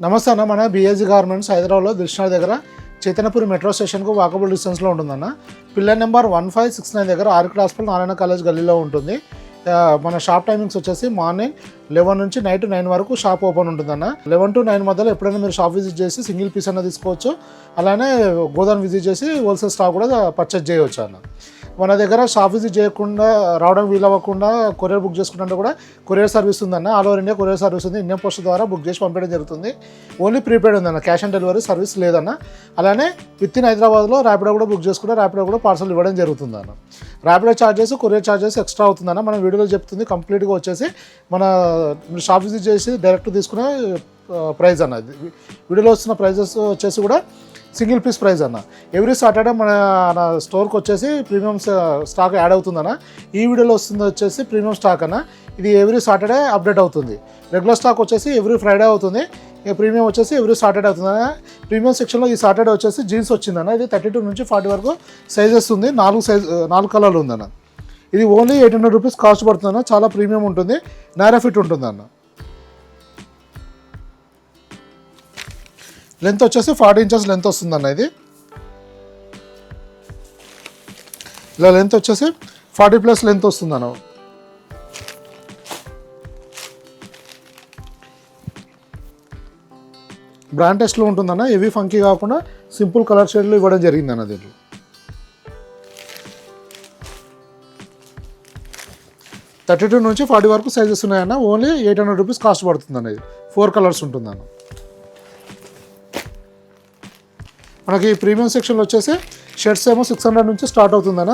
నమస్తే అన్న, మన బిఎస్జీ గార్మెంట్స్ హైదరాబాద్లో దిల్షుఖ్నగర్ దగ్గర చైతన్యపురి మెట్రో స్టేషన్కు వాకబుల్ డిస్టెన్స్లో ఉంటుందన్న. పిల్లర్ నెంబర్ 1569 దగ్గర ఆర్కిడ్ హాస్పిటల్ నారాయణ కాలేజ్ గల్లీలో ఉంటుంది. మన షాప్ టైమింగ్స్ వచ్చేసి మార్నింగ్ 11 నుంచి నైట్ 9 వరకు షాప్ ఓపెన్ ఉంటుందన్న. 11 to 9 మధ్యలో ఎప్పుడైనా మీరు షాప్ విజిట్ చేసి సింగిల్ పీస్ అన్న తీసుకోవచ్చు, అలానే గోదాం విజిట్ చేసి హోల్సేల్ స్టాక్ కూడా పర్చేజ్ చేయవచ్చు అన్న. మన దగ్గర షాప్ విజిట్ చేయకుండా రావడం వీలవ్వకుండా కొరియర్ బుక్ చేసుకుంటే కూడా కొరియర్ సర్వీస్ ఉందన్న. All over India courier service ఉంది. ఇండియన్ పోస్ట్ ద్వారా బుక్ చేసి పంపించడం జరుగుతుంది. ఓన్లీ ప్రీపెయిడ్ ఉందన్న, క్యాష్ ఆన్ డెలివరీ సర్వీస్ లేదన్న. అలానే విత్ ఇన్ హైదరాబాద్లో ర్యాపిడో కూడా బుక్ చేసుకుంటే ర్యాపిడో కూడా పార్సల్ ఇవ్వడం జరుగుతుందన్న. Rapido charges, courier charges extra అవుతుందన్న. మనం వీడియోలో చెప్తుంది కంప్లీట్గా వచ్చేసి మన షాప్ విజిట్ చేసి డైరెక్ట్ తీసుకునే ప్రైస్ అన్న. వీడియోలో వస్తున్న ప్రైజెస్ వచ్చేసి కూడా సింగిల్ పీస్ ప్రైస్ అన్న. ఎవ్రీ సాటర్డే మన స్టోర్కి వచ్చేసి ప్రీమియం స్టాక్ యాడ్ అవుతుందన్న. ఈ వీడియోలో వస్తుంది వచ్చేసి ప్రీమియం స్టాక్ అన్న. ఇది ఎవ్రీ సాటర్డే అప్డేట్ అవుతుంది. రెగ్యులర్ స్టాక్ వచ్చేసి ఎవ్రీ ఫ్రైడే అవుతుంది. ప్రీమియం వచ్చేసి ఎవ్రీ సాటర్డే అవుతుందన్న. ప్రీమియం సెక్షన్లో ఈ సాటర్డే వచ్చేసి జీన్స్ వచ్చిందన్న. ఇది 32 నుంచి 40 వరకు సైజెస్ ఉంది. 4 కలర్లు ఉందన్న. ఇది ఓన్లీ 800 రూపీస్ కాస్ట్ పడుతుందన్న. చాలా ప్రీమియం ఉంటుంది, నారా ఫిట్ ఉంటుందన్న. లెంత్ వచ్చేసి 40 ఇంచెస్ లెంత్ వస్తుందన్న. ఇది ఇలా లెంత్ వచ్చేసి 40+ లెంత్ వస్తుందన్న. బ్రాండ్ టెస్ట్లో ఉంటుందన్న. హెవీ ఫంకీ కాకుండా సింపుల్ కలర్ షేడ్లు ఇవ్వడం జరిగిందన్న. దీంట్లో 32 నుంచి 40 వరకు సైజెస్ ఉన్నాయన్న. ఓన్లీ 800 రూపీస్ కాస్ట్ పడుతుందన్న. ఇది 4 కలర్స్ ఉంటుందన్న. మనకి ప్రీమియం సెక్షన్లో వచ్చేసి షర్ట్స్ ఏమో 600 నుంచి స్టార్ట్ అవుతుందన్న.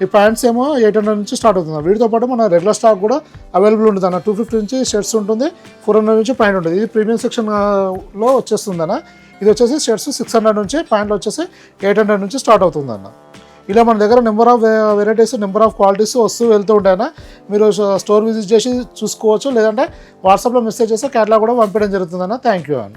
ఈ ప్యాంట్స్ ఏమో 800 నుంచి స్టార్ట్ అవుతుంది. వీటితో పాటు మన రెగ్యులర్ స్టాక్ కూడా అవైలబుల్ ఉంటుంది అన్న. 250 నుంచి షర్ట్స్ ఉంటుంది, 400 నుంచి ప్యాంట్ ఉంటుంది. ఇది ప్రీమియం సెక్షన్లో వచ్చేస్తుందన్న. ఇది వచ్చేసి షర్ట్స్ 600 నుంచి, ప్యాంట్లు వచ్చేసి 800 నుంచి స్టార్ట్ అవుతుందన్న. ఇలా మన దగ్గర number of varieties, number of qualities వస్తూ వెళ్తూ ఉంటాయన్న. మీరు స్టోర్ విజిట్ చేసి చూసుకోవచ్చు, లేదంటే వాట్సాప్లో మెసేజ్ చేస్తే క్యాటలాగ్ కూడా పంపించడం జరుగుతుందన్న. థ్యాంక్ యూ అన్న.